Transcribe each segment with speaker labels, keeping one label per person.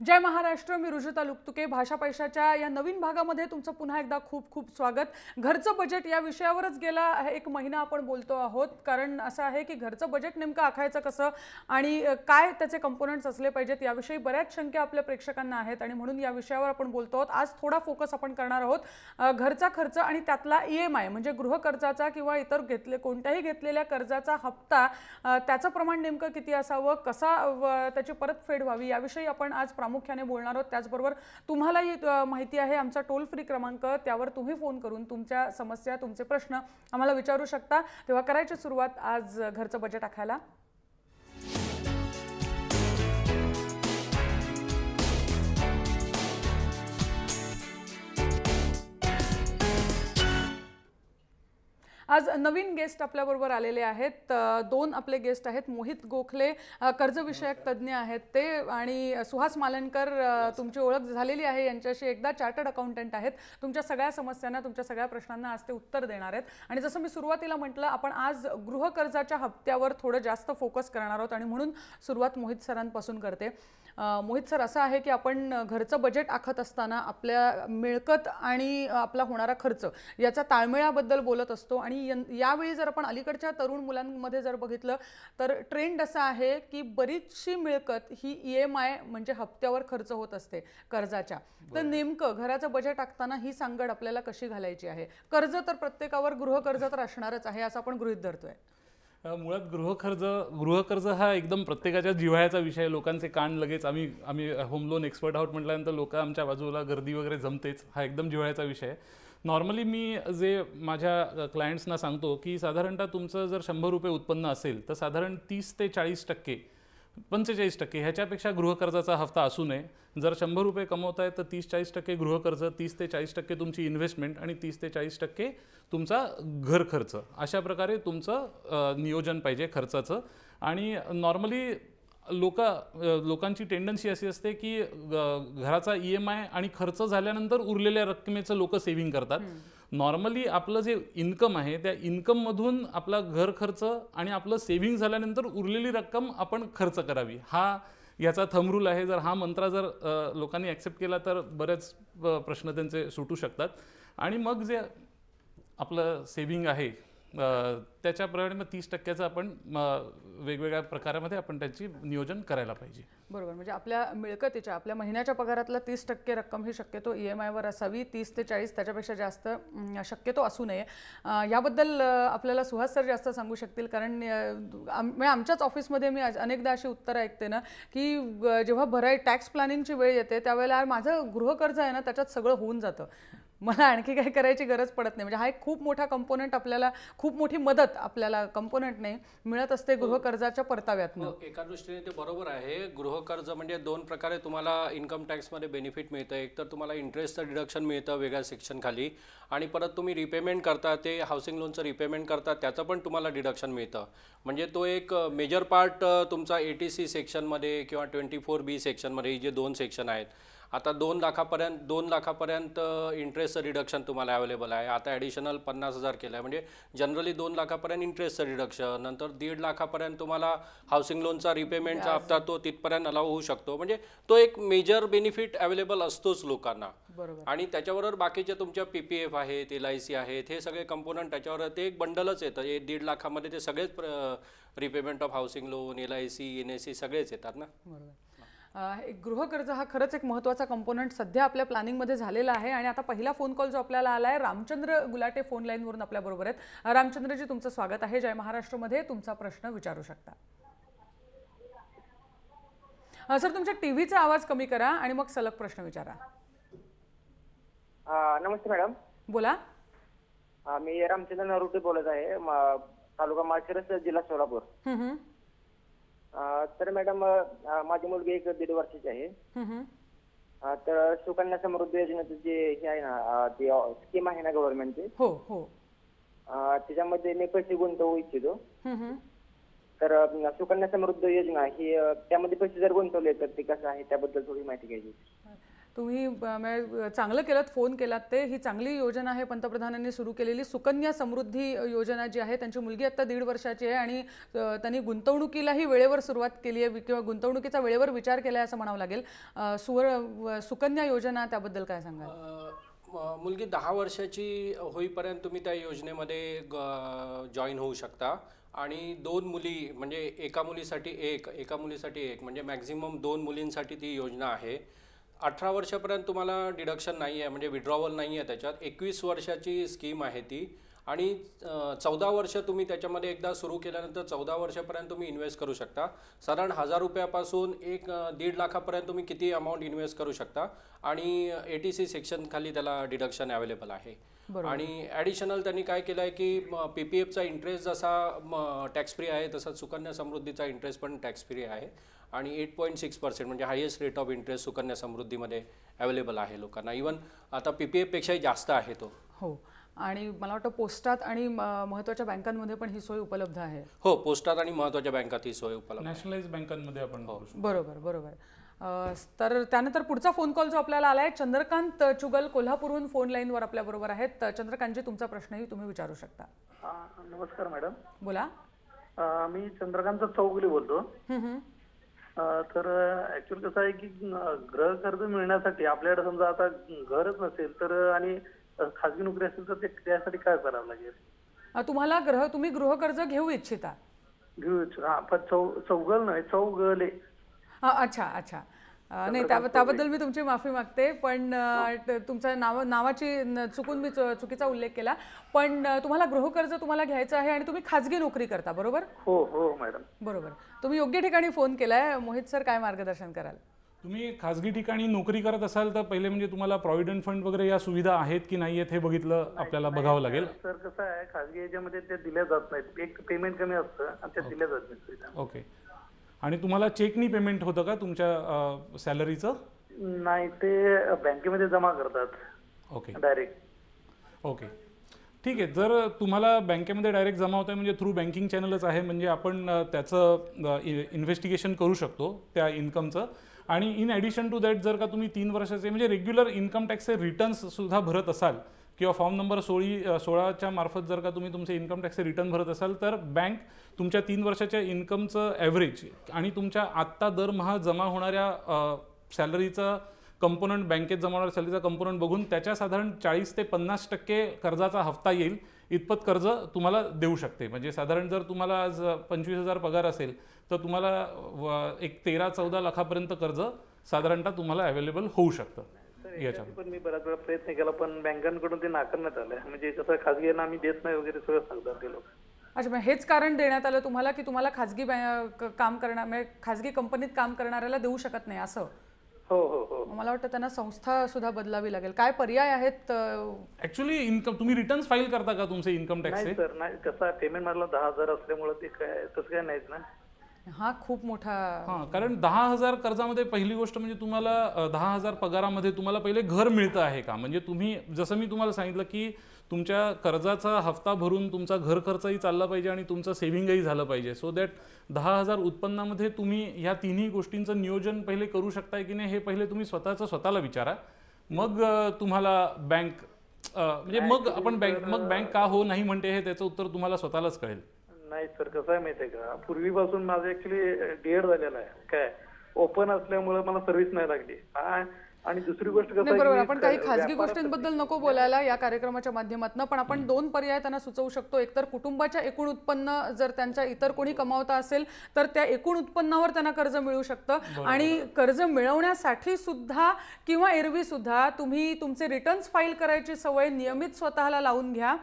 Speaker 1: जय महाराष्ट्र. मी रुजुता लुकतुके. भाषा पैशाच्या या नवीन भागामध्ये तुमचं पुन्हा एकदा खूप खूप स्वागत. घरचं बजेट या विषयावरच गेला एक महिना आपण बोलतो आहोत, कारण असं आहे की घरचं बजेट नेमकं आखायचं कसं आणि काय त्याचे कंपोनेंट्स असले पाहिजेत याविषयी बऱ्याच शंका आपल्या प्रेक्षकांना आहेत आणि म्हणून या विषयावर आपण बोलतो आहोत. आज थोडा फोकस आपण करणार आहोत घरचा खर्च आणि त्यातला EMI म्हणजे गृह कर्जाचा किंवा इतर कोणत्याही घेतलेल्या कर्जाचा हप्ता, त्याचं प्रमाण नेमकं किती असावं, कसा त्याची परतफेड व्हावी याविषयी आपण आज प्रामुख्याने बोलणार आहोत. त्याचबरोबर तुम्हालाही माहिती आहे आमचा टोल फ्री क्रमांक, त्यावर तुम्ही फोन करून तुमच्या समस्या तुमचे प्रश्न आम्हाला विचारू शकता. तेव्हा करायची सुरुवात आज घरचं बजेट आखायला. आज नवीन गेस्ट आपल्याबरोबर आलेले आहेत. दोन आपले गेस्ट आहेत. मोहित गोखले कर्जविषयक तज्ज्ञ आहेत ते, आणि सुहास मालनकर तुमची ओळख झालेली आहे यांच्याशी, एकदा चार्टर्ड अकाउंटंट आहेत. तुमच्या सगळ्या समस्यांना तुमच्या सगळ्या प्रश्नांना आज ते उत्तर देणार आहेत. आणि जसं मी सुरुवातीला म्हटलं, आपण आज गृह कर्जाच्या हप्त्यावर थोडं जास्त फोकस करणार आहोत आणि म्हणून सुरुवात मोहित सरांपासून करते. मोहित सर, असं आहे की आपण घरचं बजेट आखत असताना आपल्या मिळकत आणि आपला होणारा खर्च याचा ताळमेळाबद्दल बोलत असतो. आणि यावेळी जर आपण अलीकडच्या तरुण मुलांमध्ये जर बघितलं तर ट्रेंड असा आहे की बरीचशी मिळकत ही EMI म्हणजे हप्त्यावर खर्च होत असते कर्जाच्या. तर नेमकं घराचं बजेट आखताना ही सांगड आपल्याला कशी घालायची आहे? कर्ज तर प्रत्येकावर गृह कर्ज तर असणारच आहे असं आपण गृहीत धरतोय.
Speaker 2: मुळात गृहकर्ज हा एकदम प्रत्येकाच्या जिव्हाळ्याचा विषय. लोकांचे कान लगेच आम्ही होम लोन एक्सपर्ट आहोत म्हटल्यानंतर लोक आमच्या बाजूला गर्दी वगैरे जमतेच. हा एकदम जिव्हाळ्याचा विषय आहे. नॉर्मली मी जे माझ्या क्लायंट्सना सांगतो की साधारणतः तुमचं जर 100 रुपये उत्पन्न असेल तर साधारण 30 ते 40% 45% ह्याच्यापेक्षा गृहकर्जाचा हफ्ता असू नये. जर 100 रुपये कमवताय तर 30-40% गृहकर्ज, 30 ते 40% तुमची इन्व्हेस्टमेंट आणि 30 ते 40% तुमचा घर खर्च. अशा प्रकारे तुमचं नियोजन पाहिजे खर्चाचं. आणि नॉर्मली लोकांची टेंडन्सी अशी असते की घराचा EMI आणि खर्च झाल्यानंतर उरलेल्या रकमेचं लोक सेव्हिंग करतात. नॉर्मली आपलं जे इन्कम आहे त्या इन्कममधून आपला घर खर्च आणि आपलं सेव्हिंग झाल्यानंतर उरलेली रक्कम आपण खर्च करावी, हा याचा थंब रूल आहे. जर हा मंत्र जर लोकांनी ॲक्सेप्ट केला तर बरेच प्रश्न त्यांचे सुटू शकतात. आणि मग जे आपलं सेव्हिंग आहे त्याच्याप्रमाणे मग 30%चं आपण वेगवेगळ्या प्रकारामध्ये आपण त्याची नियोजन करायला पाहिजे.
Speaker 1: बरोबर. म्हणजे आपल्या मिळकतीच्या आपल्या महिन्याच्या पगारातला 30% रक्कम ही शक्यतो EMI वर असावी. 30 ते 40 त्याच्यापेक्षा जास्त शक्यतो असू नये. याबद्दल आपल्याला सुहास सर जास्त सांगू शकतील, कारण आमच्याच ऑफिसमध्ये मी अनेकदा अशी उत्तरं ऐकते ना की जेव्हा टॅक्स प्लॅनिंगची वेळ येते त्यावेळेला माझं गृहकर्ज आहे ना त्याच्यात सगळं होऊन जातं, मला आणखी काही करायची गरज पडत नाही. म्हणजे हा एक खूप मोठा कंपोनेंट आपल्याला, खूप मोठी मदत आपल्याला कंपोनेंट नाही मिळत असते गृहकर्जाच्या परताव्यातनं.
Speaker 3: एका दृष्टीने ते बरोबर आहे. गृहकर्ज म्हणजे दोन प्रकारे तुम्हाला इन्कम टॅक्समध्ये बेनिफिट मिळतं. एक तर तुम्हाला इंटरेस्टचं डिडक्शन मिळतं वेगळ्या सेक्शन खाली, आणि परत तुम्ही रिपेमेंट करता ते हाऊसिंग लोनचं रिपेमेंट करता त्याचं पण तुम्हाला डिडक्शन मिळतं. म्हणजे तो एक मेजर पार्ट तुमचा 80C सेक्शनमध्ये किंवा 24B सेक्शनमध्ये, ही जे दोन सेक्शन आहेत. आता 2 लाखापर्यंत इंटरेस्टचं रिडक्शन तुम्हाला अवेलेबल आहे. आता ॲडिशनल 50,000 केलं आहे. म्हणजे जनरली 2 लाखापर्यंत इंटरेस्टचं रिडक्शन, नंतर 1.5 लाखापर्यंत तुम्हाला हाऊसिंग लोनचा रिपेमेंटचा हप्ता तो तिथपर्यंत अलाव होऊ शकतो. म्हणजे तो एक मेजर बेनिफिट अवेलेबल असतोच लोकांना. आणि त्याच्याबरोबर बाकीचे तुमच्या PPF आहेत, LIC आहेत, हे सगळे कंपोनंट त्याच्यावर ते एक बंडलच येतं. 1.5 लाखामध्ये ते सगळेच repayment of housing loan, LIC, NSE सगळेच येतात ना.
Speaker 1: गृहकर्ज हा खरंच एक महत्त्वाचा कंपोनेंट सध्या आपल्या प्लॅनिंगमध्ये झालेला आहे. आणि आता पहिला फोन कॉल जो आपल्याला आला आहे, रामचंद्र गुलाटे फोन लाईनवरून आपल्याबरोबर आहेत. रामचंद्रजी, तुमचं स्वागत आहे जय महाराष्ट्रमध्ये. तुमचा प्रश्न विचारू शकता. सर, तुमच्या टीव्हीचा आवाज कमी करा आणि मग सलग प्रश्न विचारा.
Speaker 4: नमस्ते मॅडम.
Speaker 1: बोला.
Speaker 4: मी रामचंद्र नरुटे बोलत आहे, तालुका माळशिरस, जिल्हा सोलापूर. तर मॅडम, माझी मुलगी 1-1.5 वर्षाची आहे. तर सुकन्या समृद्धी योजनेचं जे हे आहे ना, ते स्कीम आहे ना गव्हर्नमेंटची,
Speaker 1: हो हो,
Speaker 4: त्याच्यामध्ये मी पैसे गुंतवू इच्छितो. तर सुकन्या समृद्धी योजना ही त्यामध्ये पैसे जर गुंतवले तर ते कसं आहे त्याबद्दल थोडी माहिती घ्यायची.
Speaker 1: तुम्ही चांगलं केलं फोन केलात ते. ही चांगली योजना आहे पंतप्रधानांनी सुरू केलेली. सुकन्या समृद्धी योजना जी आहे, त्यांची मुलगी आता 1.5 वर्षाची आहे आणि त्यांनी गुंतवणुकीलाही वेळेवर सुरुवात केली आहे किंवा गुंतवणुकीचा वेळेवर विचार केला आहे असं म्हणावं लागेल. सुकन्या योजना त्याबद्दल काय सांगाल?
Speaker 3: मुलगी 10 वर्षाची होईपर्यंत तुम्ही त्या योजनेमध्ये जॉईन होऊ शकता आणि 2 मुली म्हणजे एका मुलीसाठी एक म्हणजे मॅक्झिमम 2 मुलींसाठी ती योजना आहे. 18 वर्षापर्यंत तुम्हाला डिडक्शन नाही आहे, म्हणजे विड्रॉवल नाही आहे त्याच्यात. 21 वर्षाची स्कीम आहे ती आणि 14 वर्ष तुम्ही त्याच्यामध्ये एकदा सुरू केल्यानंतर 14 वर्षापर्यंत तुम्ही इन्व्हेस्ट करू शकता. साधारण 1000 रुपयापासून 1.5 लाखापर्यंत तुम्ही किती अमाऊंट इन्व्हेस्ट करू शकता आणि ATC सेक्शन खाली त्याला डिडक्शन अवेलेबल आहे. आणि ॲडिशनल त्यांनी काय केलं आहे की PPFचा इंटरेस्ट जसा टॅक्स फ्री आहे तसाच सुकन्या समृद्धीचा इंटरेस्ट पण टॅक्स फ्री आहे आणि 8.6% म्हणजे highest rate of interest Sukanya समृद्धीमध्ये अवेलेबल आहे लोकांना. इवन आता PPF पेक्षाही जास्त आहे तो.
Speaker 1: हो, आणि मला वाटतं पोस्टात आणि महत्त्वाच्या बँकांमध्ये पण ही सोय उपलब्ध आहे.
Speaker 3: हो, पोस्टात आणि महत्त्वाच्या बँकात ही सोय उपलब्ध आहे.
Speaker 2: नॅशनलाइज बँकांमध्ये आपण.
Speaker 1: बरोबर. तर त्यानंतर पुढचा फोन कॉल जो आपल्याला आला आहे, चंद्रकांत चुगल कोल्हापूरहून फोन लाईनवर आपल्याबरोबर आहेत. चंद्रकांतजी, तुमचा प्रश्नही तुम्ही विचारू शकता.
Speaker 5: नमस्कार मॅडम.
Speaker 1: बोला.
Speaker 5: मी चंद्रकांत चौगुले बोलतो. तर ऍक्च्युअली कसं आहे की गृह कर्ज मिळण्यासाठी आपल्याकडे समजा आता घरच नसेल तर आणि खाजगी नोकरी असेल तर त्यासाठी काय करावं लागेल?
Speaker 1: तुम्ही गृहकर्ज घेऊ इच्छिता?
Speaker 5: घेऊ इच्छिता. पण चौगल नाही, चौगले.
Speaker 1: अच्छा. नाही, त्याबद्दल मी तुमची माफी मागते, पण तुमच्या नावाची चुकून मी चुकीचा उल्लेख केला. पण तुम्हाला गृहकर्ज तुम्हाला घ्यायचं आहे आणि तुम्ही खाजगी नोकरी करता, बरोबर?
Speaker 5: हो मॅडम.
Speaker 1: बरोबर. तुम्ही योग्य ठिकाणी फोन केलाय. मोहित सर, काय मार्गदर्शन कराल?
Speaker 2: तुम्ही खाजगी ठिकाणी नोकरी करत असाल तर पहिले म्हणजे तुम्हाला प्रॉव्हिडंट फंड वगैरे या सुविधा आहेत की नाही आहेत हे आपल्याला बघावं लागेल.
Speaker 5: सर कसं आहे, खाजगी याच्यामध्ये ते दिल्या जात नाहीत. एक पेमेंट कमी असतं आणि त्या दिल्या जात नाहीत.
Speaker 2: ओके. आणि तुम्हाला चेकनी पेमेंट होतं का तुमच्या सॅलरीचं?
Speaker 5: नाही, ते बँकेमध्ये जमा करतात.
Speaker 2: Okay,
Speaker 5: direct.
Speaker 2: ओके, ठीक आहे. जर तुम्हाला बँकेमध्ये डायरेक्ट जमा होत आहे म्हणजे थ्रू बँकिंग चॅनलच आहे, म्हणजे आपण त्याचं इन्व्हेस्टिगेशन करू शकतो त्या इन्कमचं. आणि इन ॲडिशन टू दॅट जर का तुम्ही 3 वर्षाचे म्हणजे रेग्युलर इन्कम टॅक्सचे रिटर्न्ससुद्धा भरत असाल किंवा फॉर्म नंबर 16च्या मार्फत जर का तुम्ही तुमचे इन्कम टॅक्सचे रिटर्न भरत असाल तर बँक तुमच्या 3 वर्षाच्या इन्कमचं ॲव्हरेज आणि तुमच्या आत्ता दरमहा जमा होणाऱ्या सॅलरीचा कंपोनंट, बँकेत जमा होणाऱ्या सॅलरीचा कंपोनंट बघून त्याच्या साधारण 40 ते 50% कर्जाचा हप्ता येईल इतपत कर्ज तुम्हाला देऊ शकते. म्हणजे साधारण जर तुम्हाला आज 25,000 पगार असेल तर तुम्हाला एक 13-14 लाखापर्यंत कर्ज साधारणतः तुम्हाला अवेलेबल होऊ शकतं.
Speaker 5: पण मी बराच वेळा प्रयत्न केला पण बँकांकडून ते नाकारण्यात आलं. म्हणजे कसं खाजगींना आम्ही देत नाही वगैरे सगळं सांगतात ते लोक.
Speaker 1: अच्छा, मग हेच कारण देण्यात आलं तुम्हाला की तुम्हाला खाजगी काम करणार म्हणजे खाजगी कंपनीत काम करणाऱ्याला देऊ शकत नाही असं?
Speaker 5: हो.
Speaker 1: मला वाटतं त्यांना संस्था सुद्धा बदलावी लागेल. काय पर्याय आहेत?
Speaker 2: ऍक्च्युली इन्कम तुम्ही रिटर्न्स फाईल करता का तुमचे इन्कम टॅक्सचे?
Speaker 5: नाही सर, नाही. कसं पेमेंट मला 10,000 असल्यामुळे ते काय तसं काय नाहीच ना.
Speaker 1: हा खूप मोठा.
Speaker 2: कारण 10,000 कर्जामध्ये पहिली गोष्ट म्हणजे तुम्हाला 10,000 पगारामध्ये तुम्हाला पहिले घर मिळतं आहे का? म्हणजे तुम्ही जसं मी तुम्हाला सांगितलं की तुमच्या कर्जाचा हफ्ता भरून तुमचा घर खर्चही चालला पाहिजे आणि तुमचं सेव्हिंगही झालं पाहिजे. सो दॅट 10,000 उत्पन्नामध्ये तुम्ही ह्या तिन्ही गोष्टींचं नियोजन पहिले करू शकताय की नाही हे पहिले तुम्ही स्वतःला विचारा. मग तुम्हाला बँक म्हणजे मग बँक का हो नाही म्हणते हे त्याचं उत्तर तुम्हाला स्वतःलाच कळेल.
Speaker 5: नाही सर, कसं आहे माहिती आहे का, पूर्वीपासून माझं ऍक्च्युली DED झालेलं आहे. काय ओपन असल्यामुळे मला सर्व्हिस नाही लागली. आणि दुसरी गोष्ट कसं
Speaker 1: बरोबर, आपण काही खाजगी गोष्टींबद्दल नको बोलायला या कार्यक्रमाच्या माध्यमातून, पण आपण 2 पर्याय त्यांना सुचवू शकतो. एकतर कुटुंबाच्या एकूण उत्पन्न जर त्यांच्या इतर कोणी कमावता असेल तर त्या एकूण उत्पन्नावर त्यांना कर्ज मिळू शकतं. आणि कर्ज मिळवण्यासाठी सुद्धा किंवा एरवी सुद्धा तुम्ही तुमचे रिटर्न्स फाईल करायची सवय नियमित स्वतःला लावून घ्या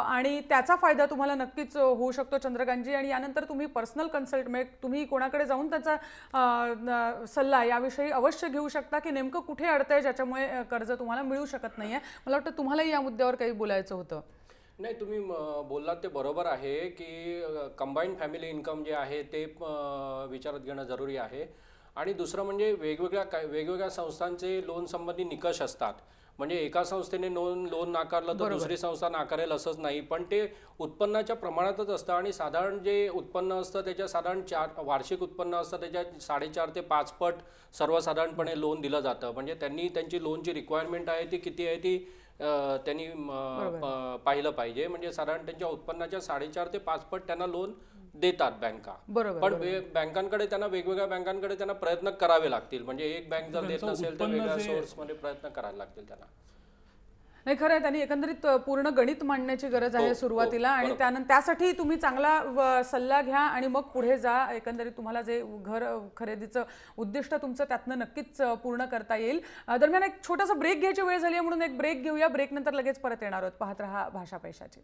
Speaker 1: आणि त्याचा फायदा तुम्हाला नक्कीच होऊ शकतो चंद्रकांतजी. आणि यानंतर तुम्ही पर्सनल कन्सल्ट म्हणजे तुम्ही कोणाकडे जाऊन त्याचा सल्ला याविषयी अवश्य घेऊ शकता की नेमकं कुठे अडतंय ज्याच्यामुळे कर्ज तुम्हाला मिळू शकत नाहीये. मला वाटतं तुम्हालाही या मुद्द्यावर काही बोलायचं होतं.
Speaker 3: नाही, तुम्ही बोललात ते बरोबर आहे की कंबाईंड फॅमिली इन्कम जे आहे ते विचारात घेणं जरुरी आहे. आणि दुसरं म्हणजे वेगवेगळ्या संस्थांचे लोन संबंधी निकष असतात. म्हणजे एका संस्थेने लोन नाकारलं तर दुसरी संस्था नाकारेल असंच नाही, पण ते उत्पन्नाच्या प्रमाणातच असतं. आणि साधारण जे उत्पन्न असतं त्याच्या साधारण वार्षिक उत्पन्न असतं त्याच्या 4.5 ते 5 पट सर्वसाधारणपणे लोन दिलं जातं. म्हणजे त्यांनी त्यांची लोनची रिक्वायरमेंट आहे ती किती आहे ती त्यांनी पाहिलं पाहिजे. म्हणजे साधारण त्यांच्या उत्पन्नाच्या 4.5 ते 5 पट त्यांना लोन देतात बँका. पण बँकांकडे त्यांना वेगवेगळ्या बँकांकडे त्यांना प्रयत्न करावे लागतील. म्हणजे एक बँक जर देत नसेल तर वेगळ्या सोर्स मध्ये प्रयत्न करायला लागतील त्यांना.
Speaker 1: नाही, खरं आहे, त्यांनी एकंदरीत पूर्ण गणित मांडण्याची गरज आहे सुरुवातीला, आणि त्यानंतर त्यासाठी तुम्ही चांगला सल्ला घ्या आणि मग पुढे जा. एकंदरीत तुम्हाला जे घर खरेदीचं उद्दिष्ट तुमचं त्यातनं नक्कीच पूर्ण करता येईल. दरम्यान एक छोटासा ब्रेक घ्यायची वेळ झाली आहे म्हणून एक ब्रेक घेऊया. ब्रेक नंतर लगेच परत येणार आहोत. पाहत रहा भाषा पैशाची.